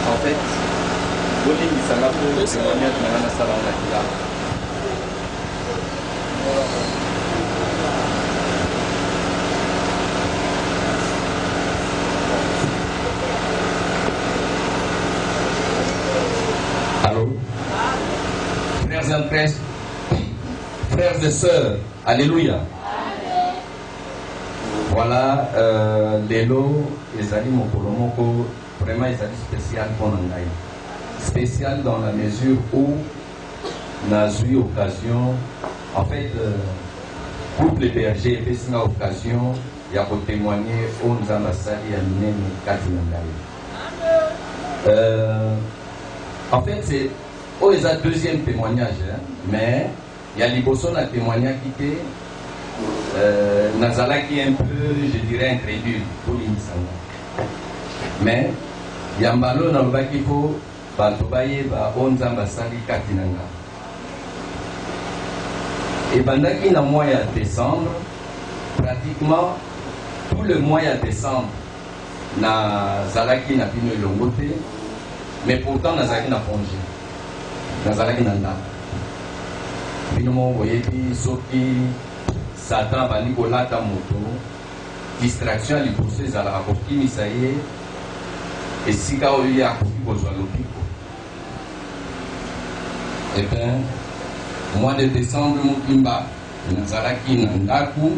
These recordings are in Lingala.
En fait, Bolingi Sangapo, témoignage de la salle en Akila. Allô? Frères et sœurs, alléluia. Voilà, Lelo, Ezali Mokolomoko, vraiment Ezali spécial pour Nangaï. Spécial dans la mesure où on a eu occasion, en fait, couple berger et une occasion, il y a pour témoigner aux ambassades et à Kati Nangaï. En fait, c'est le deuxième témoignage, hein, mais il y a l'Iboson à témoigner qui était Nazala qui est un peu, je dirais, incrédule pour l'instant. Mais il y a un ballon dans le bas qu'il faut, Batobaye, Onzamba Sali Katinanga. Et pendant qu'il y a un mois de décembre, pratiquement tout le mois de décembre, Nazalaki n'a pas eu le côté, mais pourtant Nazalaki n'a plongé. Nazalaki n'a pas. Finalement, vous voyez, ceux qui Satan va Nicolas Tamoto, distraction à l'hypothèse à la rapportée, Misaïe, et si quand il y a un peu de l'opico. Eh bien, mois de décembre, Mokimba, Nazalaki Nandaku,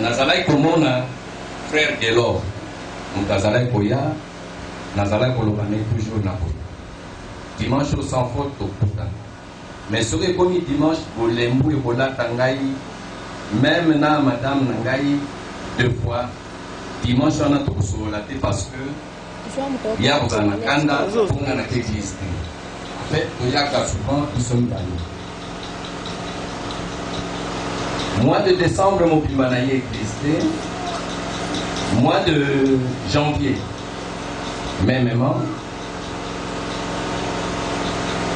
Nazalaki Komona, frère Gelor, Nazalaki Koya, Nazalaki Kolobane, toujours Napo. Dimanche sans faute au Poutan. Mais ce qui est commis dimanche, pour l'embou et pour la Tangaï, même na madame Nangaï, 2 fois, dimanche on a tout solaté parce que il y a un kanda pour qu'on a existé. En fait, il y a souvent, ils sont dans mois de décembre, mon pimanaï existé. Mois de janvier, mêmement.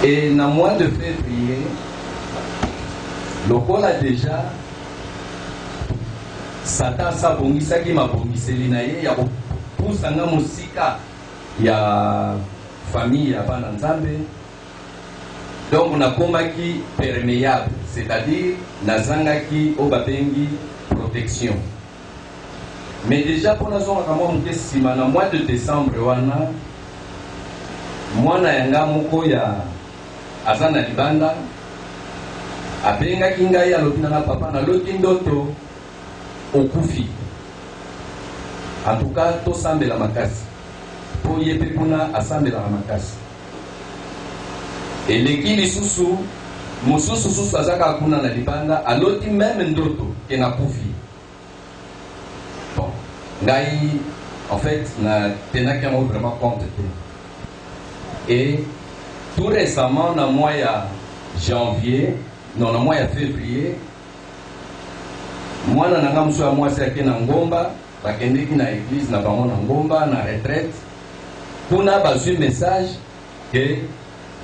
Et dans le mois de février, le col a déjà Satan Sabongisa qui m'a bongissé l'inaïe, il y a pour Sanga Moussika, il y a famille, il y a Bananzambe. Donc on a comaki perméable, c'est-à-dire Nazangaki Obabengi protection. Mais déjà pour nous dans le mois de décembre, moi na moko ya azana libanda abenga kinga ya lobina na papa na loti ndoto okufi. En tout cas, to sambela makasi. Po yepe kuna asambela makasi. Et l'équipe susu mususu susu azaka kuna na libanda aloti même ndoto ke na kufi. Bon, ngai en fait na tenaki vraiment compte. Et tout récemment, dans le mois de janvier, dans le mois de février, moi, je suis allé à Ngomba, je suis allé à l'église, je suis allé à Ngomba, à la retraite. Pour nous avoir un message que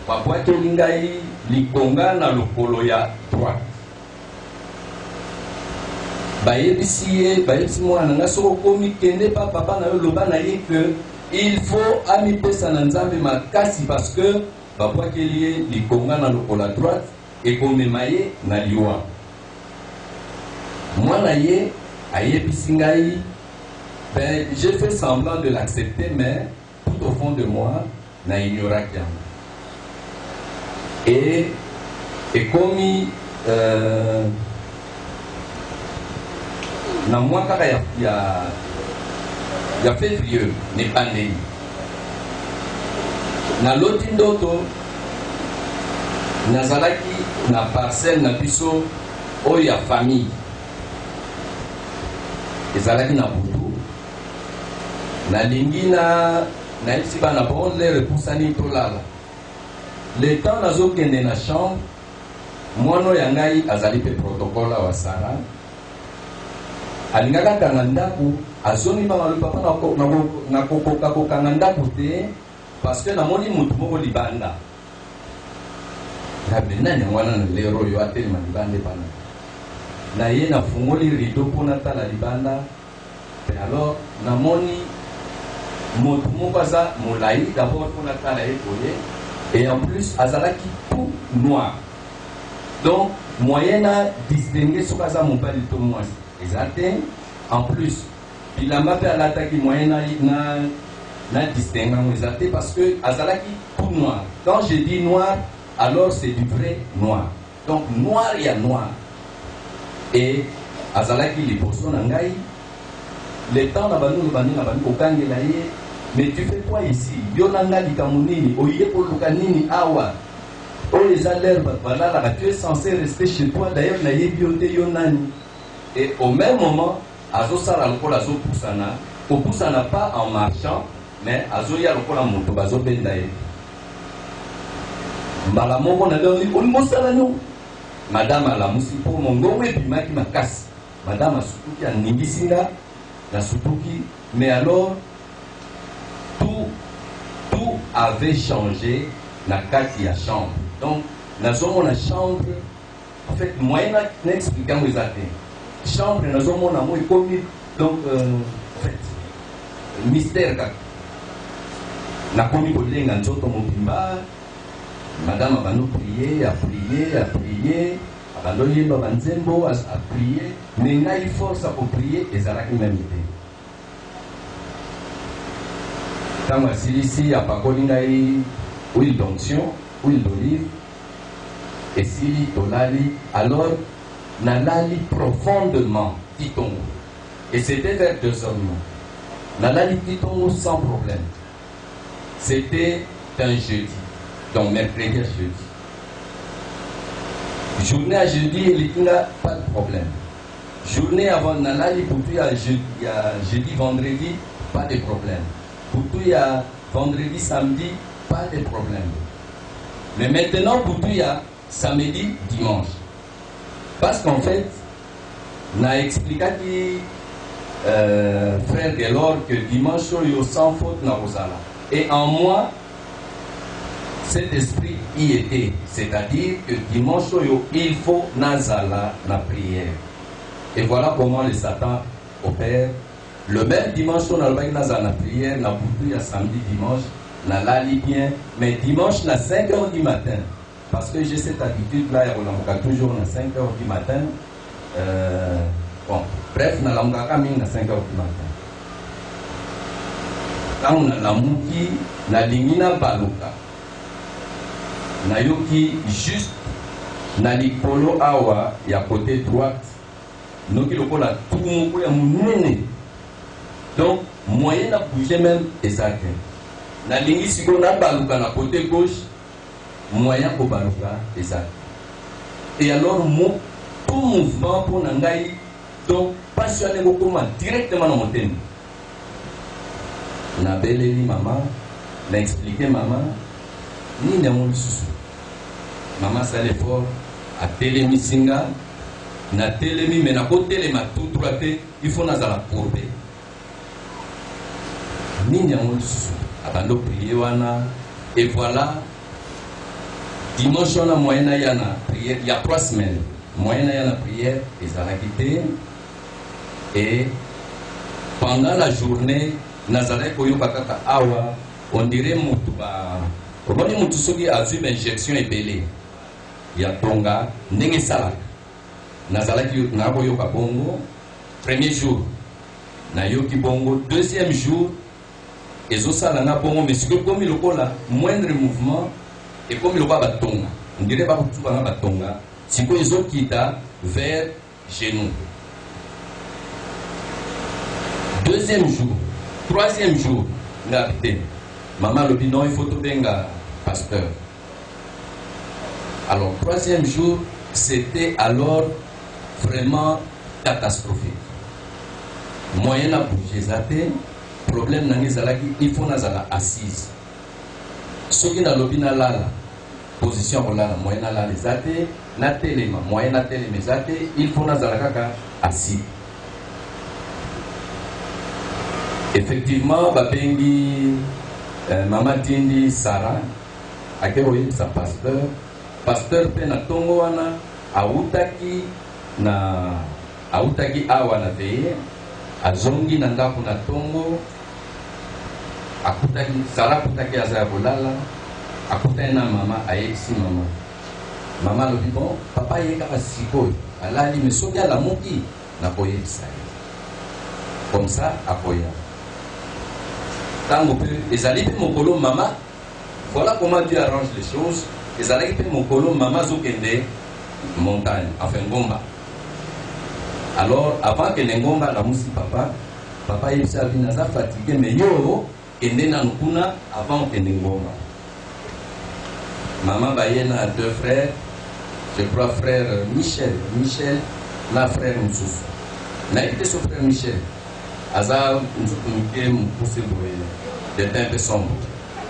Papa Kelingaï, Likonga, na lokolo ya droite. Il faut amiper Sananzambe makasi parce que Papa Kelie Likonga na lokola droite et comme maye na liwa. Moi naye aye bisingai, ben j'ai fait semblant de l'accepter mais tout au fond de moi na ignora qu'il et comme na moi kaka ya février n'est pas né. Na loti ndoto nazalaki na parcelle na biso oyo ya famille ezalaki na butu nalingi nayebisi bana bon lere epusani tolala le temps nazokende na chambre mwana oyo ya ngai azali mpe protocole awa Sara alingaka kanga ndako azongi bangalo papa nakokoka kokanga ndako te parce que namoni mutu moko libanda nabe nani mwana na lero oyo atelema libanda epana na ye nafungoli rideau mpo natala libanda alors namoni moto moko aza molai d'abord mpona tala ye boye et en plus azalaki tout noir donc moyen na distingue soki aza mobali to mwasi eza te en plus bilamba mpe alataki moyen na distingue yango eza te parce que azalaki tout noir quand je dis noir alors c'est du vrai noir donc noir ya noir et azalaki liboso na ngai le temps na banu bandi kokangela ye mais tu fais quoi ici yo na nga likambo nini oye koluka nini awa oyo eza l'herbe balalaka tu es censé rester chez toi d'ailleurs nayebi yo te yo nani et au même moment azosala lokola azopusana kopusana pas en marchant mais azoya lokola moto bazobenda ye mbala moko na leo olimosala no madame alamusi mpo mongongo ebimaki makasi madame asutuki aningisi nga nasutuki mais alors tout avait changé na kati ya chambre donc nazomona chambre en fait moyen na expliquer yango eza te chambre nazomona mo ekomi donc en fait mystère kaka nakomi kolenga nzoto mobimba madame abando prier abando yemba banzembo aprier mais ngai force a koprier ezalaki même te ntango asilisi apakoli ngai huile d'onction huile d'olive esili tolali alors nalali profondément titongo et c'était vers 2 heures nalali titongo sans problème c'était un jeudi donc mercredi à jeudi journée à jeudi elikinga pas de problème journée avant nalali putu ya jeudi vendredi pas de problème putu ya vendredi samedi pas de problème mais maintenant putu ya samedi dimanche parce qu'en fait na explikaki frère Delors que dimanche oyo sans faute na kozala et en moi cet esprit y était c'est-à-dire que dimanche oyo il faut nazala na prière et voilà comment le Satan opère le même dimanche on a le nazala na prière na butu ya samedi dimanche na lali bien mais dimanche na 5 heures du matin parce que j'ai cette habitude là ya kolamuka toujours na 5 heures du matin bon bref na lamukaka mingi na 5 heures du matin ntango nalamuki nalingi na baluka nayoki juste na likolo awa ya côté droite noki lokola tout moko ya monene donc moyen na bouger même eza te nalingi sikoyo nabaluka na côté gauche moyen kobaluka eza te et alors tout mouvement mpo na ngai donc passionné kokoma directement na motema nabeleli mama na expliqué mama nini yango lisusu mama asali effort atelemisi nga natelemi me nakotelema tout droit te il faut nazala courbe nini yango lisusu abando prier wana et voilà dimanche wana moyen na ya na prière il y a 3 semaines moyen na ya na prière ezalaki te et pendant la journée nazalaki koyoka kaka awa on dirait mutu omoni mutu soki azwi bainjection ebele ya tonga ndenge esalaka nazalaki nakoyoka bongo premier jour nayoki bongo deuxième jour ezosala nga bongo mais sikoyo ekomi lokola moindre mouvement ekomi lokola batonga ondire bakotuka nga batonga sikoyo ezokita vers genou deuxième jour troisième jour nga te maman lobi non il faut tobenga pasteur alors troisième jour c'était alors vraiment catastrophique moyen na bouger eza te problème nange ezalaki il faut nazala assise soki nalobi nalala position ya kolala moyen nalala eza te natelema moyen natelema eza te il faut nazala kaka assis effectivement babengi mama tindi Sarah ake koyebisa pasteur mpe na ntongo wana autaki awa na veye azongi na ndako na tongo akutaki sala akutaki aza ya kolala akutani na mama ayebisi mama alobi bon papa ye kaka sikoyo alali me soki alamuki nakoyebisa ye comme ça akoya ntango mpe ezali mpe mokolo mama voilà comment Dieu arrange les choses ezalaki mpe mokolo mama azokende montagne enfin ngomba. Alors avant que ngomba alamusi papa yebisa abi naza fatigué mais yo kende nanu kuna avant kende ngomba. Maman Bayena a 2 frères, je crois frère Michel, na frère Moussous. Na été son frère Michel. Aza Moussouké Moussouké d'être un peu sombre.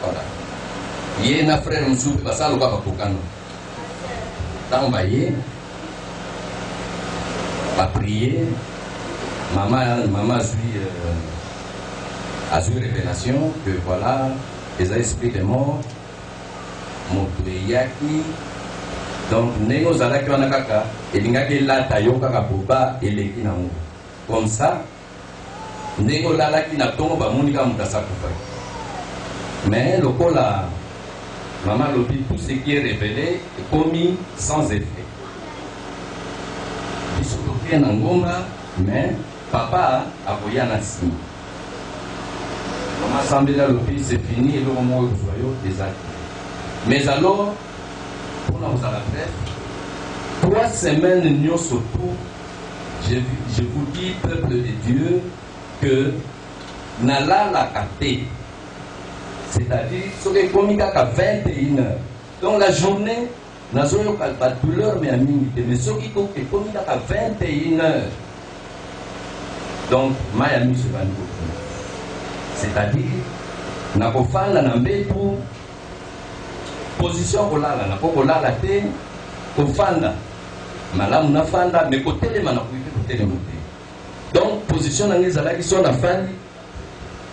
Voilà. Yé na frère Moussou, basa loka bakokano. Tant baye, pas prier. Maman a eu révélation que voilà, les esprits des morts. Motoyaki donc nengo zalaki wana kaka elingaki lata yo kaka boba eleki na ngo comme ça nengo lalaki na tongo bamoni kaka moto asakufaki mais lokola mama lobi tout ce qui est révélé ekomi sans effet biso tokee na ngomba mais papa akoya na nsima mama sambela lobi c'est fini eloko moko kozwa yo ezaki. Mais alors, pour nous à la bref, 3 semaines nous surtout, je vous dis, peuple de Dieu, que Nala la capté. C'est-à-dire, ce qui est comique à 21 heures. Donc la journée, nous n'avons pas de douleur, mais ce qui est comique à 21 heures. Donc, Miami se va nous. C'est-à-dire, nous avons fait la pour position kolala na kolala te kofanda malamu na fanda mais kotelema na kuipe kotelema te donc position na ngezala qui sont na fandi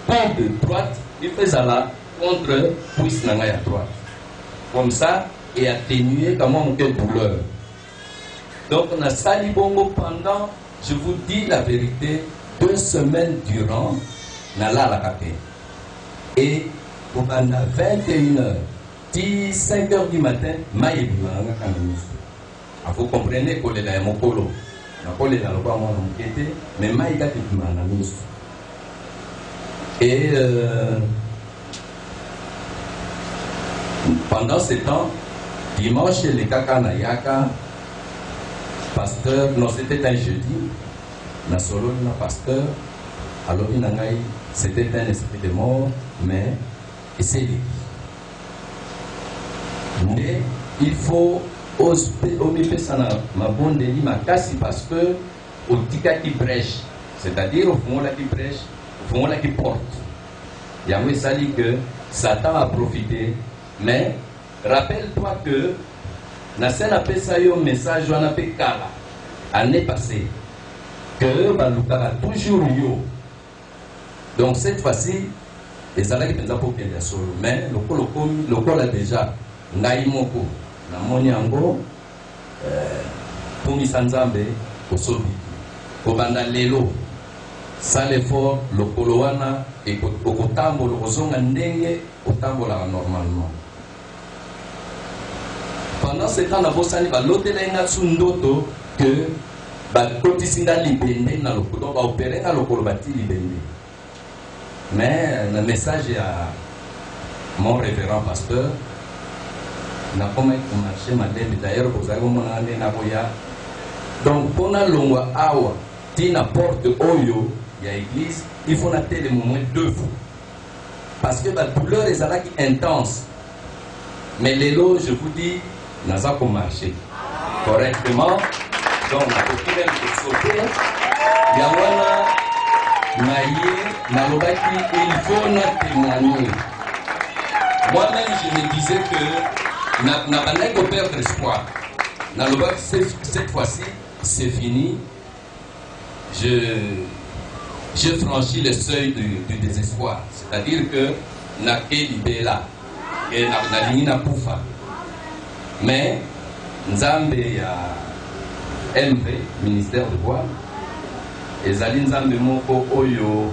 pont de droite il fait ça contre cuisse na ya droite comme ça et atténuer comment mon cœur douleur donc on a sali bongo pendant je vous dis la vérité 2 semaines durant na la capé et pour pendant 21 heures 5 heures du matin, vous comprenez que les mokolo, mais et pendant ce temps, dimanche, les Kakanayaka, pasteur, non, c'était un jeudi, na solo, na pasteur, alors c'était un esprit de mort, mais c'est mais il faut omiper ça ma bonne délit ma casse parce que au tika qui brèche c'est-à-dire au fond là qui brèche au fond là qui porte il y a ça dit que Satan a profité mais rappelle-toi que na scène appelle ça un message on appelle kala année passée que balukara toujours yo donc cette fois-ci les alaki penza pour qu'il y a solo mais le col a déjà ngai moko na moni yango tumisa nzambe kosobi kobanda lelo sale fort lokolo wana okotambola okozonga ndenge otambolaka normalement pendant ce temps nabosani balotela nga su ndoto que bakotisi nga libende na lokolo baopere nga lokolo bati libende mais le message à mon révérend pasteur na comment marcher madame d'ailleurs vous avez mon année na boya donc pour na longwa awa tina porte oyo ya église il faut nater le moment 2 fois parce que la douleur est là qui intense mais les lots je vous dis naza ko marcher correctement donc la copine de sauter ya wana naie na lobaki il faut na témoigner moi-même je me disais que n'a pas perdre espoir. Cette fois-ci, c'est fini. Je franchis le seuil du désespoir. C'est-à-dire que n'a que l'idée là. Et n'a ligne n'a poufa. Mais Nzambe a MV, ministère de voile. ezali nzambe moko oyo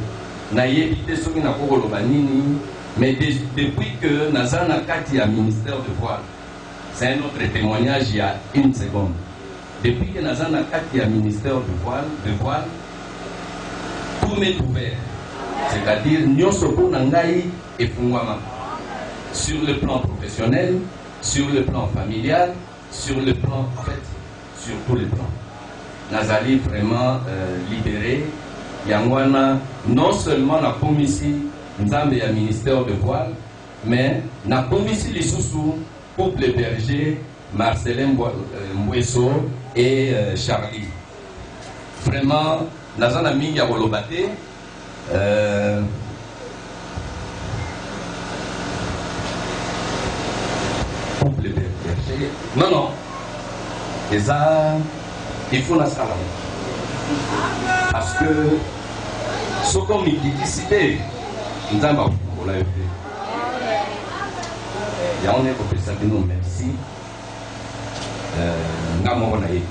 nayebi te soki nakokoloba nini, mais depuis que naza na kati ya ministère de voile, c'est un autre témoignage il y a une seconde. Depuis que naza na kati ya ministère de voile, tout m'est ouvert. C'est-à-dire nyonso po na ngai efungwama, sur le plan professionnel, sur le plan familial, sur le plan, en fait, sur tous les plans. Nazali vraiment libéré. Yangwana, non seulement la commission nzambe ya ministère de voile, mais na commission lisusu couple berger Marcelin Mbweso et Charlie. Vraiment, nazana mingi ya kolobate. Couple berger. Non. Et ça, il faut la salle. Parce que ce qu'on me décidé, nous avons fait. Il y a un écho de Sabino, merci. Nous avons fait.